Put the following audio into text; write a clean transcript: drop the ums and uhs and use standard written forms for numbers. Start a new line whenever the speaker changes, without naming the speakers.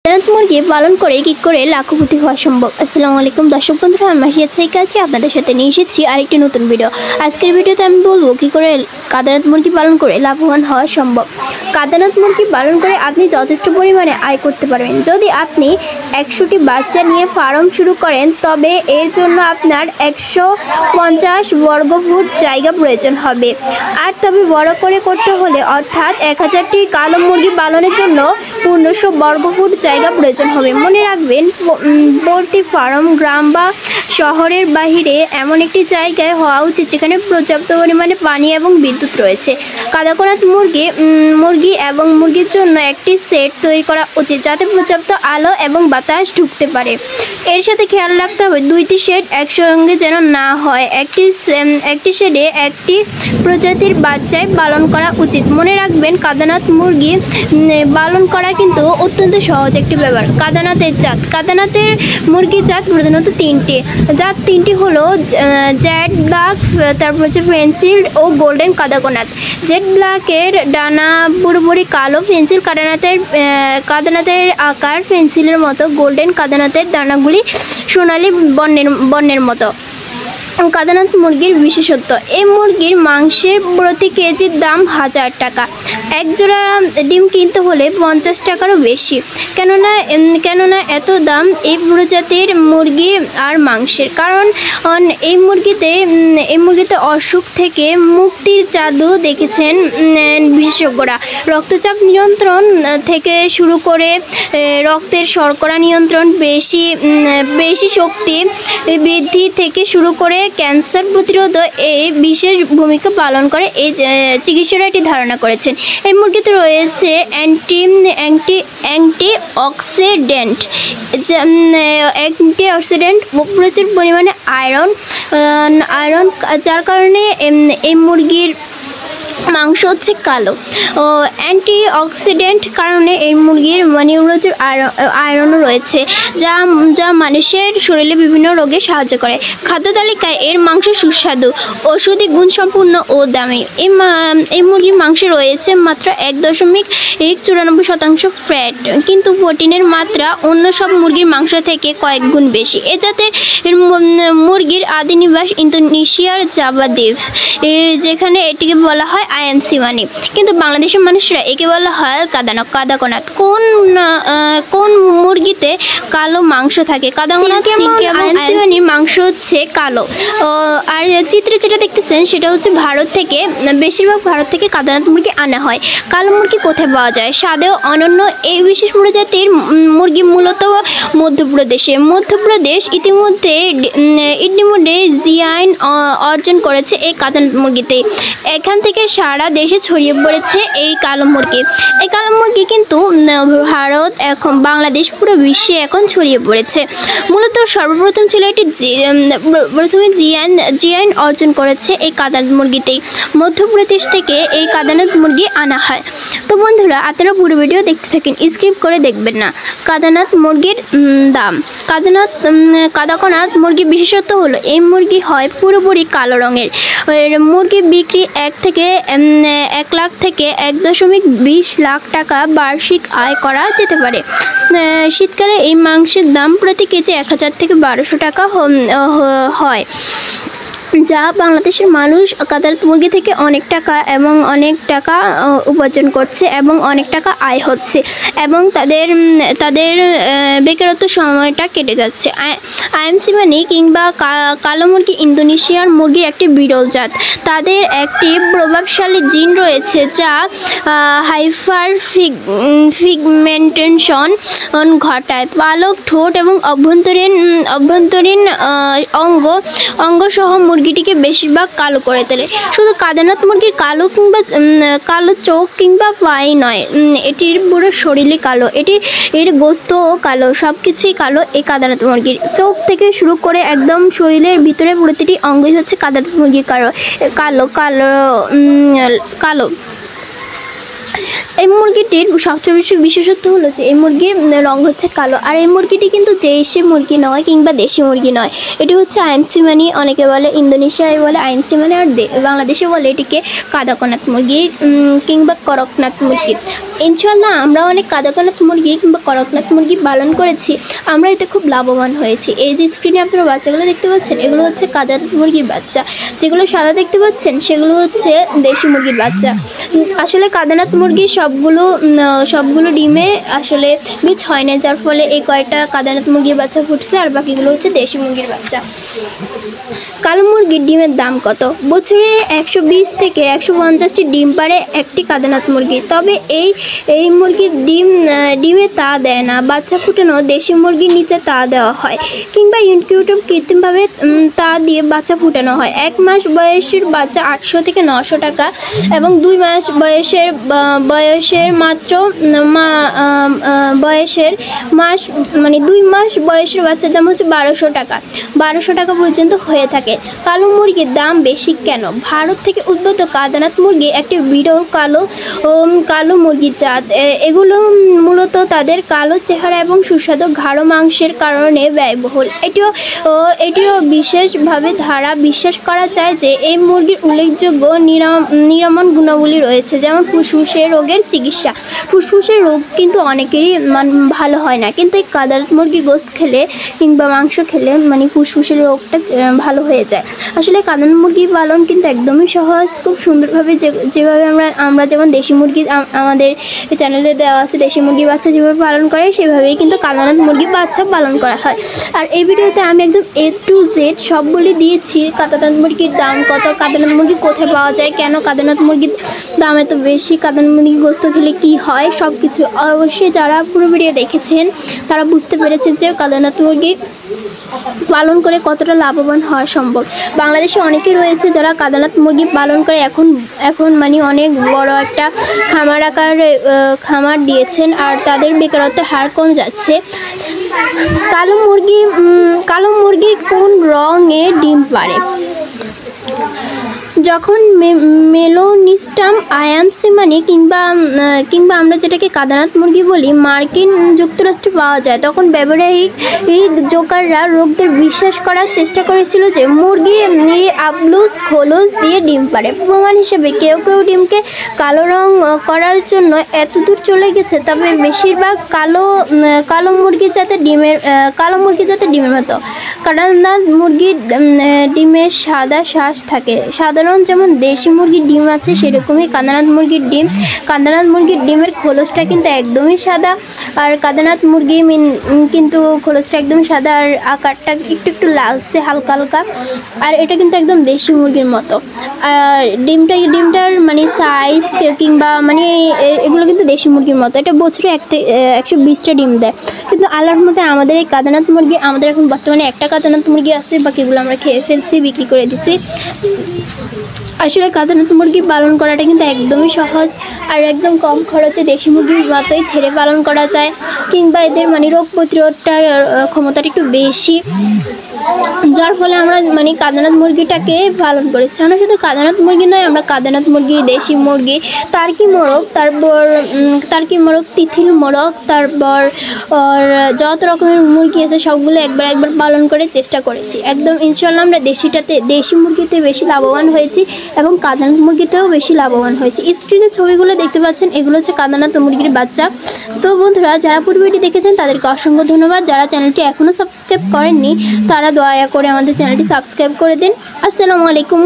মুরগি পালন করে কি করে লাখপতি হওয়া সম্ভব। আসসালামু আলাইকুম দর্শক বন্ধুরা, আমি মাহিয়া সাইকা আছি আপনাদের সাথে নিয়ে এসেছি আরেকটি নতুন ভিডিও। আজকের ভিডিওতে আমি বলবো কি করে কাদানাথ মুরগি পালন করে লাভবান হওয়া সম্ভব। কাদানাথ মুরগি পালন করে আপনি যথেষ্ট পরিমাণে আয় করতে পারবেন। যদি আপনি 100টি বাচ্চা নিয়ে ফার্ম শুরু করেন তবে এর জন্য আপনার 150 বর্গফুট জায়গা প্রয়োজন হবে। আর তবে বড় করে করতে হলে অর্থাৎ 1000টি কালো মুরগি পালনের জন্য 1500 বর্গফুট জায়গা প্রয়োজন হবে। মনে রাখবেন, পোল্ট্রি ফার্ম গ্রাম বা শহরের বাহিরে এমন একটি জায়গায় হওয়া উচিত যেখানে পর্যাপ্ত পরিমাণে পানি এবং বিদ্যুৎ রয়েছে। কাদাকনাথ মুরগি এবং মুরগির জন্য একটি সেট তৈরি করা উচিত যাতে পর্যাপ্ত আলো এবং বাতাস ঢুকতে পারে। এর সাথে খেয়াল রাখতে হবে 2টি শেড একসঙ্গে যেন না হয়। একটি শেডে একটি প্রজাতির বাচ্চায় পালন করা উচিত। মনে রাখবেন, কাদানাথ মুরগি পালন করা কিন্তু অত্যন্ত সহজ একটি ব্যাপার। কাদানাথের মুরগির জাত প্রধানত তিনটি হলো জেড ব্ল্যাক, তারপর হচ্ছে পেন্সিল ও গোল্ডেন কাদাকনাথ। জেড ব্ল্যাকের ডানা পুরোপুরি কালো, পেন্সিল কাদানাথের আকার পেন্সিলের মতো, গোল্ডেন কাদানাথের দানাগুলি সোনালি বর্ণের মতো। কাদানাথ মুরগির বিশেষত্ব: এই মুরগির মাংসের প্রতি কেজির দাম 1000 টাকা। এক জোড়া ডিম কিনতে হলে 50 টাকারও বেশি। কেননা এত দাম এই প্রজাতির মুরগি আর মাংসের? কারণ এই মুরগিতে অসুখ থেকে মুক্তির জাদু দেখেছেন বিশেষজ্ঞরা। রক্তচাপ নিয়ন্ত্রণ থেকে শুরু করে রক্তের শর্করা নিয়ন্ত্রণ, বেশি শক্তি বৃদ্ধি থেকে শুরু করে ক্যান্সার প্রতিরোধে এই বিশেষ ভূমিকা পালন করে এই চিকিৎসকরা এটি ধারণা করেছেন। এই মুরগিতে রয়েছে অ্যান্টিঅক্সিডেন্ট প্রচুর পরিমাণে আয়রন, যার কারণে এই মুরগির মাংস হচ্ছে কালো। অ্যান্টিঅক্সিডেন্ট কারণে এই মুরগির প্রচুর আয়রনও রয়েছে যা মানুষের শরীরে বিভিন্ন রোগে সাহায্য করে। খাদ্য তালিকায় এর মাংস সুস্বাদু, ঔষধি গুণসম্পন্ন ও দামি। এই মুরগির মাংসে রয়েছে মাত্র 1.94% ফ্যাট, কিন্তু প্রোটিনের মাত্রা অন্য সব মুরগির মাংস থেকে কয়েক গুণ বেশি। এ জাতের মুরগির আদি নিবাস ইন্দোনেশিয়ার জাভা দ্বীপ, যেখানে এটিকে বলা হয় আইএমসিমানি, কিন্তু বাংলাদেশের মানুষরা একে বলা হয় কাদাকনাথ। কোন মুরগিতে কালো মাংস থাকে? কাদাকনাথ আইএমসিমানির মাংস হচ্ছে কালো। আর চিত্রে যেটা দেখতেছেন সেটা হচ্ছে বেশিরভাগ ভারত থেকে কাদানাথ মুরগি আনা হয়। কালো মুরগি কোথায় পাওয়া যায়? স্বাদেও অনন্য এই বিশেষ প্রজাতির মুরগি মূলত মধ্যপ্রদেশ ইতিমধ্যে জিআই অর্জন করেছে এই কাদানাথ মুরগিতে। এখান থেকে সারা দেশে ছড়িয়ে পড়েছে এই কালো মুরগি। এই কালো মুরগি কিন্তু ভারত, এখন বাংলাদেশ, পুরো বিশ্বে এখন ছড়িয়ে পড়েছে। মূলত সর্বপ্রথম ছিল এটি প্রথমে জিআই অর্জন করেছে এই কাদানাথ মুরগিতেই। মধ্যপ্রদেশ থেকে এই কাদানাথ মুরগি আনা হয়। তো বন্ধুরা, আপনারা পুরো ভিডিও দেখতে থাকেন, স্কিপ করে দেখবেন না। কাদানাথ মুরগির দাম। কাদাকনাথ মুরগির বিশেষত্ব হলো এই মুরগি হয় পুরোপুরি কালো রঙের। মুরগি বিক্রি 1 লাখ থেকে 1.20 লাখ টাকা বার্ষিক আয় করা যেতে পারে। শীতকালে এই মাংসের দাম প্রতি কেজি 1000 থেকে 1200 টাকা হয়, যা বাংলাদেশের মানুষ কাদানাথ মুরগি থেকে অনেক টাকা উপার্জন করছে এবং অনেক টাকা আয় হচ্ছে, এবং তাদের বেকারত্ব সময়টা কেটে যাচ্ছে। আইএমসিমানি কিংবা কালো মুরগি ইন্দোনেশিয়ার মুরগির একটি বিরল জাত। তাদের একটি প্রভাবশালী জিন রয়েছে যা হাইপার পিগমেন্টেশন ঘটায়। পালক, ঠোঁট এবং অভ্যন্তরীণ অঙ্গ সহ মুরগিটিকে বেশিরভাগ কালো করে তোলে। শুধু কাদানাথ মুরগির কালো চোখ কিংবা পাই নয়, এটির পুরো শরীরই কালো, এর গোস্তও কালো, সব কিছুই কালো। এই কাদানাথ মুরগির চোখ থেকে শুরু করে একদম শরীরের ভিতরে প্রতিটি অঙ্গই হচ্ছে কাদানাথ মুরগির কালো। এই মুরগিটির সবচেয়ে বেশি বিশেষত্ব হলো যে এই মুরগির রং হচ্ছে কালো। আর এই মুরগিটি কিন্তু দেশি মুরগি নয় কিংবা দেশি মুরগি নয়, এটি হচ্ছে আইএমসিমানি। অনেকে বলে ইন্দোনেশিয়ায় বলে আইএমসিমানি, আর বাংলাদেশে বলে এটিকে কাদাকনাথ মুরগি কিংবা করকনাথ মুরগি। ইনশাল্লাহ আমরা অনেক কাদাকানাথ মুরগি কিংবা করকনাথ মুরগি পালন করেছি, আমরা এতে খুব লাভবান হয়েছি। এই যে স্ক্রিনে আপনারা বাচ্চাগুলো দেখতে পাচ্ছেন, এগুলো হচ্ছে কাদাকানাথ মুরগির বাচ্চা। যেগুলো সাদা দেখতে পাচ্ছেন সেগুলো হচ্ছে দেশি মুরগির বাচ্চা। আসলে কাদানাথ মুরগি সবগুলো ডিমে আসলে বীজ হয় না, যার ফলে এই কয়টা কাদানাথ মুরগির বাচ্চা ফুটছে, আর বাকিগুলো হচ্ছে দেশি মুরগির বাচ্চা। কালো মুরগির ডিমের দাম কত? বছরে 120 থেকে 150টি ডিম পারে একটি কাদানাথ মুরগি। তবে এই মুরগির ডিমে তা দেয় না, বাচ্চা ফুটানো দেশি মুরগির নিচে তা দেওয়া হয়, কিংবা ইনকিউবেটর কৃত্রিমভাবে তা দিয়ে বাচ্চা ফুটানো হয়। 1 মাস বয়সের বাচ্চা 800 থেকে 900 টাকা, এবং 2 মাস বয়সের মাত্র 2 মাস বয়সের বাচ্চার দাম হচ্ছে 1200 টাকা। 1200 টাকা পর্যন্ত হয়ে থাকে। কালো মুরগির দাম বেশি কেন? ভারত থেকে উদ্ভূত কাদানাথ মুরগি একটি বিরল কালো মুরগির জাত। এগুলো মূলত তাদের কালো চেহারা এবং সুস্বাদু গাঢ় মাংসের কারণে ব্যয়বহুল। এটিও বিশেষভাবে বিশ্বাস করা যায় যে এই মুরগির উল্লেখযোগ্য নিরাময় গুণাবলী রয়েছে, যেমন ফুসফুসের রোগের চিকিৎসা। ফুসফুসের রোগ কিন্তু অনেকেরই ভালো হয় না, কিন্তু এই কাদানাথ মুরগির গোশত খেলে কিংবা মাংস খেলে ফুসফুসের রোগটা ভালো হয়ে যায়। আসলে কাদানাথ মুরগি পালন কিন্তু একদমই সহজ, খুব সুন্দরভাবে যেভাবে আমরা যেমন দেশি মুরগি আমাদের চ্যানেলে দেওয়া আছে, দেশি মুরগি বাচ্চা যেভাবে পালন করে সেভাবেই কিন্তু কাদানাথ মুরগি বাচ্চা পালন করা হয়। আর এই ভিডিওতে আমি একদম A to Z সব বলে দিয়েছি। কাদানাথ মুরগির দাম কত, কাদানাথ মুরগি কোথায় পাওয়া যায়, কেন কাদানাথ মুরগির দাম এত বেশি, কাদানাথ মুরগি গোশত খেলে কী হয়, সব কিছু অবশ্যই যারা পুরো ভিডিও দেখেছেন তারা বুঝতে পেরেছেন যে কাদানাথ মুরগি পালন করে কতটা লাভবান হওয়া সম্ভব। বাংলাদেশে অনেকেই রয়েছে যারা কাদানাথ মুরগি পালন করে এখন অনেক বড় একটা খামার দিয়েছেন, আর তাদের বেকারত্বের হার কমে যাচ্ছে। কালো মুরগি কোন রঙে ডিম পারে? যখন মেলোনিস্টাম আয়ানসিমানি কিংবা আমরা যেটাকে কাদানাথ মুরগি বলি মার্কিন যুক্তরাষ্ট্রে পাওয়া যায়, তখন ব্যবসায়িক জোকাররা রোগদের বিশ্বাস করার চেষ্টা করেছিল যে মুরগি খোলস দিয়ে ডিম পারে। প্রমাণ হিসেবে কেউ ডিমকে কালো রং করার জন্য এতদূর চলে গেছে, তবে বেশিরভাগ কালো মুরগি যাতে ডিমের মতো। কাদানাথ মুরগির ডিমে সাদা শ্বাস থাকে। সাধারণ যেমন দেশি মুরগির ডিম আছে সেরকমই কাদানাথ মুরগির ডিমের খোলসটা কিন্তু একদমই সাদা, আর কাদানাথ মুরগি কিন্তু খোলসটা একদমই সাদা, আর আকারটা একটু লালচে হালকা হালকা, আর এটা কিন্তু একদম দেশি মুরগির মতো। আর ডিমটার সাইজ কিংবা এগুলো কিন্তু দেশি মুরগির মতো। এটা বছরে 120টা ডিম দেয়। কিন্তু আল্লাহর মধ্যে আমাদের এই কাদানাথ মুরগি, আমাদের এখন বর্তমানে একটা কাদানাথ মুরগি আছে, বাকিগুলো আমরা খেয়ে ফেলছি, বিক্রি করে দিছি। আসলে কাদানাথ মুরগি পালন করাটা কিন্তু একদমই সহজ, আর একদম কম খরচে দেশি মুরগির মতোই ছেড়ে পালন করা যায়, কিংবা এদের রোগ প্রতিরোধটা ক্ষমতাটা একটু বেশি, যার ফলে আমরা কাদানাথ মুরগিটাকে পালন করেছি। আমরা শুধু কাদানাথ মুরগি নয়, আমরা কাদানাথ মুরগি, দেশি মুরগি, টার্কি মোরগ, তিথিল মোরগ, তারপর যত রকমের মুরগি আছে সবগুলো একবার পালন করে চেষ্টা করেছি। একদম ইনশাল্লাহ আমরা দেশি মুরগিতে বেশি লাভবান হয়েছি এবং কাদানাথ মুরগিতেও বেশি লাভবান হয়েছি। স্ক্রিনে ছবিগুলো দেখতে পাচ্ছেন, এগুলো হচ্ছে কাদানাথ মুরগির বাচ্চা। তো বন্ধুরা, যারা পূর্বেটি দেখেছেন তাদেরকে অসংখ্য ধন্যবাদ। যারা চ্যানেলটি এখনও সাবস্ক্রাইব করেননি তারা দয়া করে আমাদের চ্যানেলটি সাবস্ক্রাইব করে দিন। আসসালামু আলাইকুম।